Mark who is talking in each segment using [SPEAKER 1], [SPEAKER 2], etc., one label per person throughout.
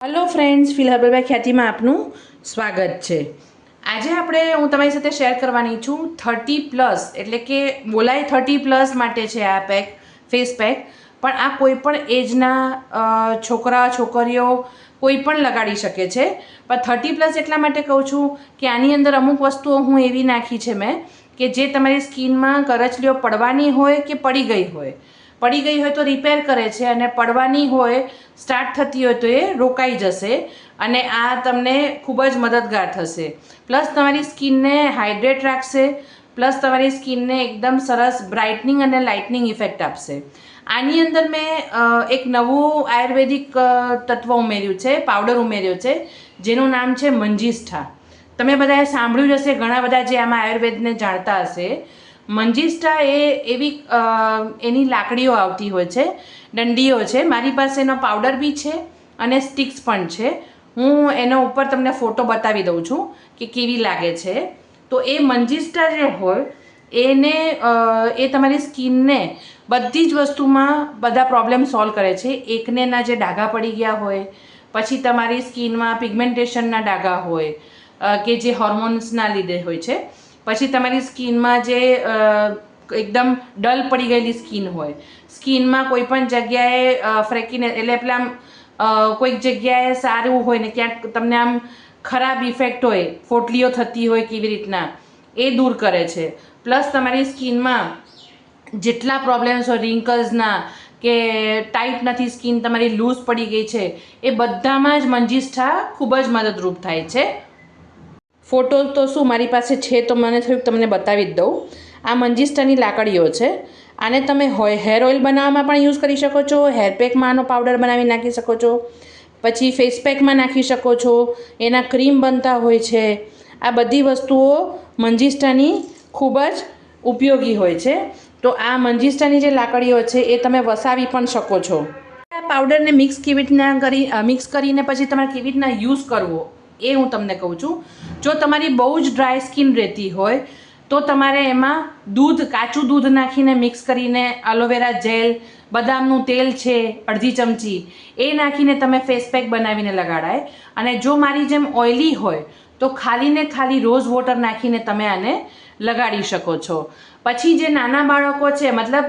[SPEAKER 1] Hello friends, feel હર્બલબાઈ ખ્યાતિમાં આપનું સ્વાગત છે। આજે હું તમારી સાથે શેર કરવાની છું 30+, એટલે કે બોલાય 30+ માટે છે આ પેક, ફેસ પેક। પણ આ કોઈ પણ એજના છોકરા છોકરીઓ કોઈ પણ લગાડી શકે છે। પણ 30+ એટલા માટે કહું છું કે આની અંદર અમુક વસ્તુઓ હું એવી નાખી છે મેં કે જે તમારી સ્કિનમાં કરચલીઓ પડવાની હોય કે પડી ગઈ હોય તો રિપેર કરે છે, અને પડવાની હોય સ્ટાર્ટ થતી હોય તો એ રોકાઈ જશે, અને આ તમને ખૂબ જ મદદગાર થશે। પ્લસ તમારી સ્કિનને હાઇડ્રેટ રાખશે, પ્લસ તમારી સ્કિનને એકદમ સરસ બ્રાઇટનિંગ અને લાઇટનિંગ ઇફેક્ટ આપશે। આની અંદર મેં એક નવું આયુર્વેદિક તત્વ ઉમેર્યું છે, પાવડર ઉમેર્યો છે, જેનું નામ છે મંજીષ્ઠા। તમે બધાએ સાંભળ્યું જ હશે, ઘણા બધા જે આમાં આયુર્વેદને જાણતા હશે। મંજીષ્ઠા એ એવી એની લાકડીઓ આવતી હોય છે, દંડીઓ છે। મારી પાસે એનો પાવડર બી છે અને સ્ટિક્સ પણ છે। હું એનો ઉપર તમને ફોટો બતાવી દઉં છું કે કેવી લાગે છે। તો એ મંજીષ્ઠા જે હોય એને એ તમારી સ્કિનને બધી જ વસ્તુમાં બધા પ્રોબ્લેમ સોલ્વ કરે છે। એકનેના જે ડાઘા પડી ગયા હોય, પછી તમારી સ્કિનમાં પિગમેન્ટેશનના ડાઘા હોય કે જે હોર્મોન્સના લીધે હોય છે, પછી તમારી સ્કિનમાં જે એકદમ ડલ પડી ગયેલી સ્કિન હોય, સ્કિનમાં કોઈ પણ જગ્યાએ ફ્રેકીને એટલે પેલા કોઈક જગ્યાએ સારું હોય ને ક્યાંક તમને આમ ખરાબ ઇફેક્ટ હોય, ફોટલીઓ થતી હોય કેવી રીતના, એ દૂર કરે છે। પ્લસ તમારી સ્કિનમાં જેટલા પ્રોબ્લેમ્સ હોય રિંકલ્સના, કે ટાઈટ નથી સ્કિન, તમારી લૂઝ પડી ગઈ છે, એ બધામાં જ મંજીષ્ઠા ખૂબ જ મદદરૂપ થાય છે। ફોટો તો શું મારી પાસે છે, તો મને થોડુંક તમને બતાવી જ દઉં। આ મંજીષ્ઠાની લાકડીઓ છે। આને તમે હેર ઓઇલ બનાવવામાં પણ યુઝ કરી શકો છો, હેર પેકમાં આનો પાવડર બનાવી નાખી શકો છો, પછી ફેસ પેકમાં નાખી શકો છો, એના ક્રીમ બનતા હોય છે। આ બધી વસ્તુઓ મંજીષ્ઠાની ખૂબ જ ઉપયોગી હોય છે। તો આ મંજીષ્ઠાની જે લાકડીઓ છે એ તમે વસાવી પણ શકો છો। આ પાવડરને મિક્સ કરીને પછી તમારે કેવી રીતના યુઝ કરવો એ હું તમને કહું છું। જો તમારી બહુ જ ડ્રાય સ્કિન રહેતી હોય તો તમારે એમાં કાચું દૂધ નાખીને મિક્સ કરીને, એલોવેરા જેલ, બદામનું તેલ છે અડધી ચમચી, એ નાખીને તમે ફેસ પેક બનાવીને લગાડાય। અને જો મારી જેમ ઓઇલી હોય તો ખાલી રોઝ વોટર નાખીને તમે આને લગાડી શકો છો। પછી જે નાના બાળકો છે, મતલબ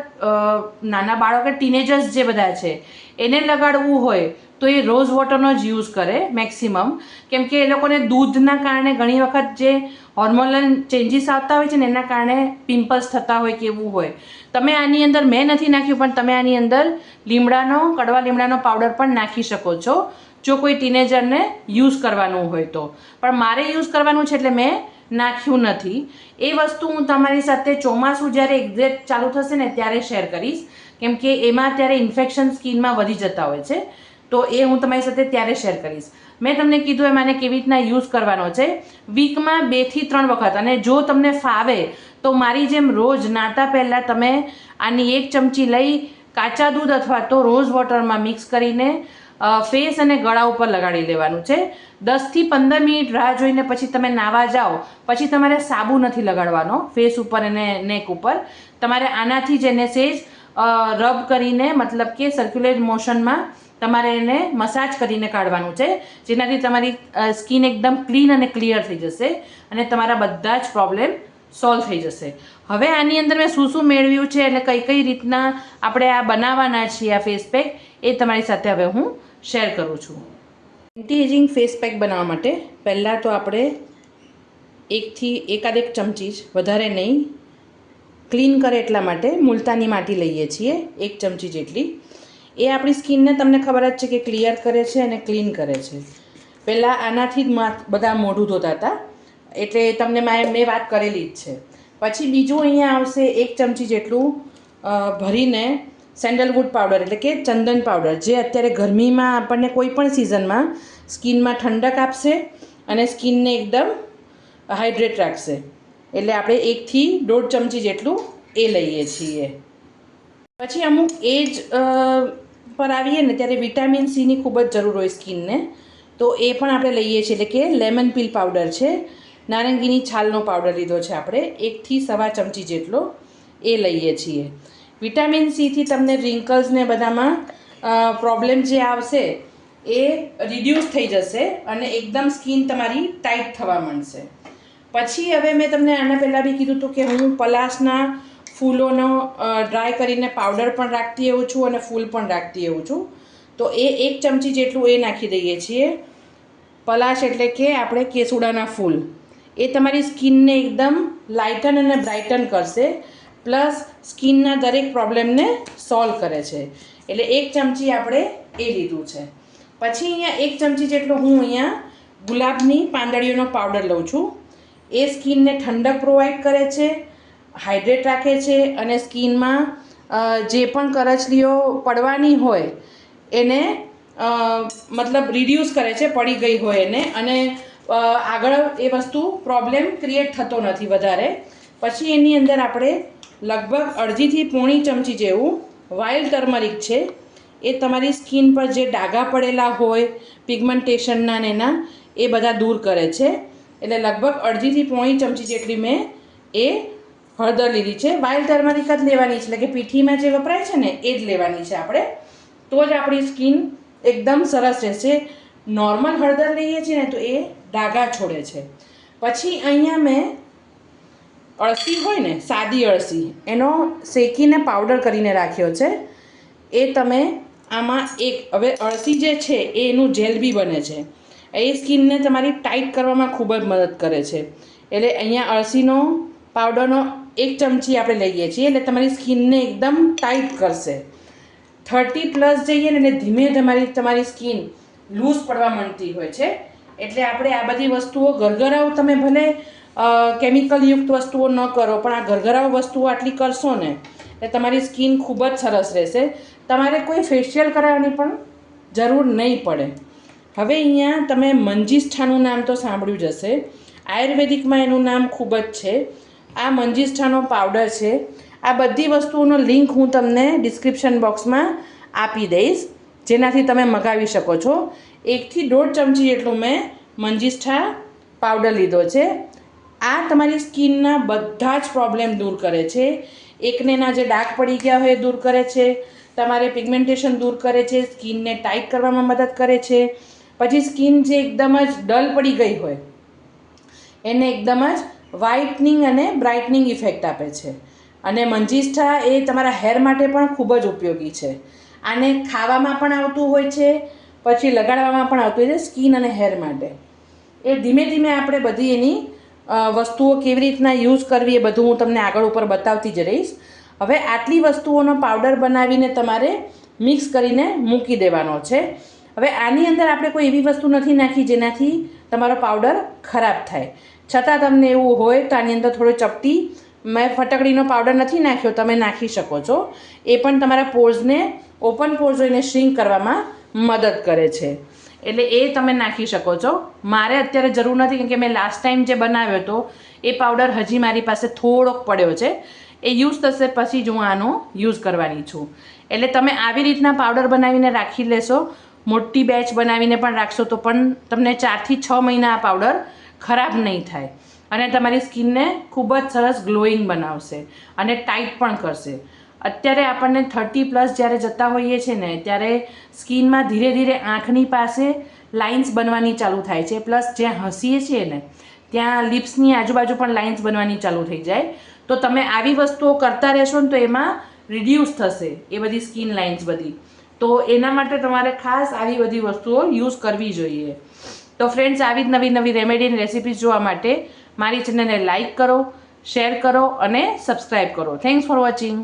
[SPEAKER 1] નાના બાળકો ટીનેજર્સ જે બધા છે, એને લગાડવું હોય તો એ રોઝ વોટરનો જ યુઝ કરે મેક્સિમમ, કેમ કે એ લોકોને દૂધના કારણે ઘણી વખત જે હોર્મોનલ ચેન્જીસ આવતા હોય છે ને એના કારણે પિમ્પલ્સ થતા હોય કે એવું હોય। તમે આની અંદર, મેં નથી નાખ્યું, પણ તમે આની અંદર કડવા લીમડાનો પાવડર પણ નાખી શકો છો જો કોઈ ટીનેજરને યુઝ કરવાનું હોય તો। પણ મારે યુઝ કરવાનું છે એટલે મેં નાખ્યું નથી। એ વસ્તુ હું તમારી સાથે ચોમાસું જ્યારે એક્ઝેક્ટ ચાલુ થશે ને ત્યારે શેર કરીશ, કેમ કે એમાં ત્યારે ઇન્ફેક્શન સ્કિનમાં વધી જતા હોય છે, તો એ હું તમારી સાથે ત્યારે શેર કરીશ। મેં તમને કીધું એમ આને કેવી રીતના યુઝ કરવાનો છે, વીકમાં 2 થી 3 વખત। અને જો તમને ફાવે તો મારી જેમ રોજ નાતા પહેલાં તમે આની 1 ચમચી લઈ કાચા દૂધ અથવા તો રોઝ વોટરમાં મિક્સ કરીને ફેસ અને ગળા ઉપર લગાડી લેવાનું છે। 10 થી 15 મિનિટ રાહ જોઈને પછી તમે નાવા જાઓ, પછી તમારે સાબુ નથી લગાડવાનો ફેસ ઉપર અને નેક ઉપર। તમારે આનાથી જ એને સેજ રબ કરીને, મતલબ કે સર્ક્યુલેટ મોશનમાં તમારે એને મસાજ કરીને કાઢવાનું છે, જેનાથી તમારી સ્કિન એકદમ ક્લીન અને ક્લિયર થઈ જશે અને તમારા બધા જ પ્રોબ્લેમ સોલ્વ થઈ જશે। હવે આની અંદર મેં શું મેળવ્યું છે, એટલે કઈ રીતના આપણે આ બનાવવાના છીએ આ ફેસ પેક, એ તમારી સાથે હવે હું શેર કરું છું। એન્ટી એજિંગ ફેસ પેક બનાવવા માટે પહેલાં તો આપણે એકાદ એક ચમચી જ, વધારે નહીં, ક્લીન કરે એટલા માટે મુલતાની માટી લઈએ છીએ 1 ચમચી જેટલી। એ આપણી સ્કિનને તમને ખબર જ છે કે ક્લિયર કરે છે અને ક્લીન કરે છે। પહેલાં આનાથી જ બધા મોઢું ધોતા હતા, એટલે તમને મેં વાત કરેલી જ છે। પછી બીજું અહીંયા આવશે 1 ચમચી જેટલું ભરીને સેન્ડલવુડ પાવડર, એટલે કે ચંદન પાવડર, જે અત્યારે ગરમીમાં આપણને કોઈ પણ સિઝનમાં સ્કિનમાં ઠંડક આપશે અને સ્કિનને એકદમ હાઇડ્રેટ રાખશે। એટલે આપણે 1 થી 1.5 ચમચી જેટલું એ લઈએ છીએ। પછી અમુક એજ પર આવીએ ને ત્યારે વિટામિન સીની ખૂબ જ જરૂર હોય સ્કિનને, તો એ પણ આપણે લઈએ છીએ। એટલે કે લેમન પીલ પાવડર છે, નારંગીની છાલનો પાવડર લીધો છે આપણે 1 થી 1.25 ચમચી જેટલો, એ લઈએ છીએ। વિટામિન સીથી તમને રિંકલ્સ ને બધામાં પ્રોબ્લેમ જે આવશે એ રિડ્યુસ થઈ જશે અને એકદમ સ્કિન તમારી ટાઈટ થવા માંડશે. પછી હવે મેં તમને આના પહેલાં બી કીધું હતું કે હું પલાશના ફૂલોનો ડ્રાય કરીને પાવડર પણ રાખતી એવું છું અને ફૂલ પણ રાખતી એવું છું. તો એ 1 ચમચી જેટલું એ નાખી દઈએ છીએ. પલાશ એટલે કે આપણે કેસુડાના ફૂલ. એ તમારી સ્કિનને એકદમ લાઇટન અને બ્રાઇટન કરશે, પ્લસ સ્કિનના દરેક પ્રોબ્લેમને સોલ્વ કરે છે. એટલે 1 ચમચી આપણે એ લીધું છે. પછી અહીંયા 1 ચમચી જેટલો હું અહીંયા ગુલાબની પાંદડીઓનો પાવડર લઉં છું. એ સ્કિનને ઠંડક પ્રોવાઈડ કરે છે, હાઇડ્રેટ રાખે છે અને સ્કિનમાં જે પણ કરચલીઓ પડવાની હોય એને મતલબ રિડ્યુસ કરે છે, પડી ગઈ હોય એને, અને આગળ એ વસ્તુ પ્રોબ્લેમ ક્રિએટ થતો નથી વધારે. પછી એની અંદર આપણે લગભગ 1/2 થી 1/4 ચમચી જેવું વાઇલ્ડ ટર્મરિક છે. એ તમારી સ્કિન પર જે ડાઘા પડેલા હોય પિગમેન્ટેશનના ને એના એ બધા દૂર કરે છે. એટલે લગભગ 1/2 થી 1/4 ચમચી જેટલી મેં એ હળદર લીધી છે. વાઇલ્ડ ટર્મરિક જ લેવાની છે, એટલે કે પીઠીમાં જે વપરાય છે ને એ જ લેવાની છે આપણે, તો જ આપણી સ્કિન એકદમ સરસ રહેશે. નોર્મલ હળદર લઈએ છીએ ને તો એ ડાઘા છોડે છે. પછી અહીંયા મેં અળસી હોય ને, સાદી અળસી, એનો શેકીને પાવડર કરીને રાખ્યો છે. એ તમે આમાં હવે અળસી જે છે એ એનું જેલ બી બને છે. એ સ્કિનને તમારી ટાઈટ કરવામાં ખૂબ જ મદદ કરે છે. એટલે અહીંયા અળસીનો પાવડરનો 1 ચમચી આપણે લઈએ છીએ, એટલે તમારી સ્કિનને એકદમ ટાઈટ કરશે. 30+ જઈએ ને એટલે ધીમે તમારી સ્કિન લૂઝ પડવા માંડતી હોય છે. એટલે આપણે આ બધી વસ્તુઓ ગરગરાઓ તમે ભલે કેમિકલયુક્ત વસ્તુઓ ન કરો, પણ આ ગરગરાઓ વસ્તુઓ આટલી કરશો ને એટલે તમારી સ્કિન ખૂબ જ સરસ રહેશે. તમારે કોઈ ફેશિયલ કરાવવાની પણ જરૂર નહીં પડે. હવે અહીંયા તમે મંજીષ્ઠાનું નામ તો સાંભળ્યું જ હશે. આયુર્વેદિકમાં એનું નામ ખૂબ જ છે. આ મંજીષ્ઠાનો પાવડર છે. આ બધી વસ્તુઓનો લિંક હું તમને ડિસ્ક્રિપ્શન બોક્સમાં આપી દઈશ, જેનાથી તમે મંગાવી શકો છો. 1 થી 1.5 ચમચી જેટલું મેં મંજીષ્ઠા પાવડર લીધો છે. આ તમારી સ્કિનના બધા જ પ્રોબ્લેમ દૂર કરે છે. એકનેના જે ડાઘ પડી ગયા હોય એ દૂર કરે છે, તમારે પિગમેન્ટેશન દૂર કરે છે, સ્કિનને ટાઈટ કરવામાં મદદ કરે છે. પછી સ્કિન જે એકદમ જ ડલ પડી ગઈ હોય એને એકદમ જ વ્હાઇટનિંગ અને બ્રાઇટનિંગ ઇફેક્ટ આપે છે. અને મંજીષ્ઠા એ તમારા હેર માટે પણ ખૂબ જ ઉપયોગી છે. આને ખાવામાં પણ આવતું હોય છે, પછી લગાડવામાં પણ આવતું હોય છે સ્કિન અને હેર માટે. એ ધીમે ધીમે આપણે બધી એની વસ્તુઓ કેવી રીતના યુઝ કરવી એ બધું હું તમને આગળ ઉપર બતાવતી જ રહીશ. હવે આટલી વસ્તુઓનો પાવડર બનાવીને તમારે મિક્સ કરીને મૂકી દેવાનો છે. હવે આની અંદર આપણે કોઈ એવી વસ્તુ નથી નાખી જેનાથી તમારો પાવડર ખરાબ થાય. છતાં તમને એવું હોય તો આની અંદર થોડો ચપટી મેં ફટકડીનો પાવડર નથી નાખ્યો, તમે નાખી શકો છો. એ પણ તમારા પોર્સને, ઓપન પોર્સ એને શ્રિંક કરવામાં મદદ કરે છે. એટલે એ તમે નાખી શકો છો. મારે અત્યારે જરૂર નથી, કેમ કે મેં લાસ્ટ ટાઈમ જે બનાવ્યો હતો એ પાવડર હજી મારી પાસે થોડોક પડ્યો છે. એ યુઝ થશે પછી જ હું આનો યુઝ કરવાની છું. એટલે તમે આવી રીતના પાવડર બનાવીને રાખી લેશો, મોટી બેચ બનાવીને પણ રાખશો તો પણ તમને 4 થી 6 મહિના આ પાવડર ખરાબ નહીં થાય અને તમારી સ્કિનને ખૂબ જ સરસ ગ્લોઈંગ બનાવશે અને ટાઈટ પણ કરશે. અત્યારે આપણને 30+ જ્યારે જતા હોઈએ છીએ ને ત્યારે સ્કિનમાં ધીરે ધીરે આંખની પાસે લાઇન્સ બનવાની ચાલુ થાય છે, પ્લસ જ્યાં હસીએ છીએ ને ત્યાં લિપ્સની આજુબાજુ પણ લાઇન્સ બનવાની ચાલુ થઈ જાય. તો તમે આવી વસ્તુઓ કરતા રહેશો ને તો એમાં રિડ્યુસ થશે એ બધી સ્કિન લાઇન્સ બધી. તો એના માટે તમારે ખાસ આવી બધી વસ્તુઓ યુઝ કરવી જોઈએ. તો ફ્રેન્ડ્સ, આવી જ નવી નવી રેમેડીની રેસિપીઝ જોવા માટે મારી ચેનલને લાઇક કરો, શેર કરો અને સબસ્ક્રાઈબ કરો. Thanks for watching.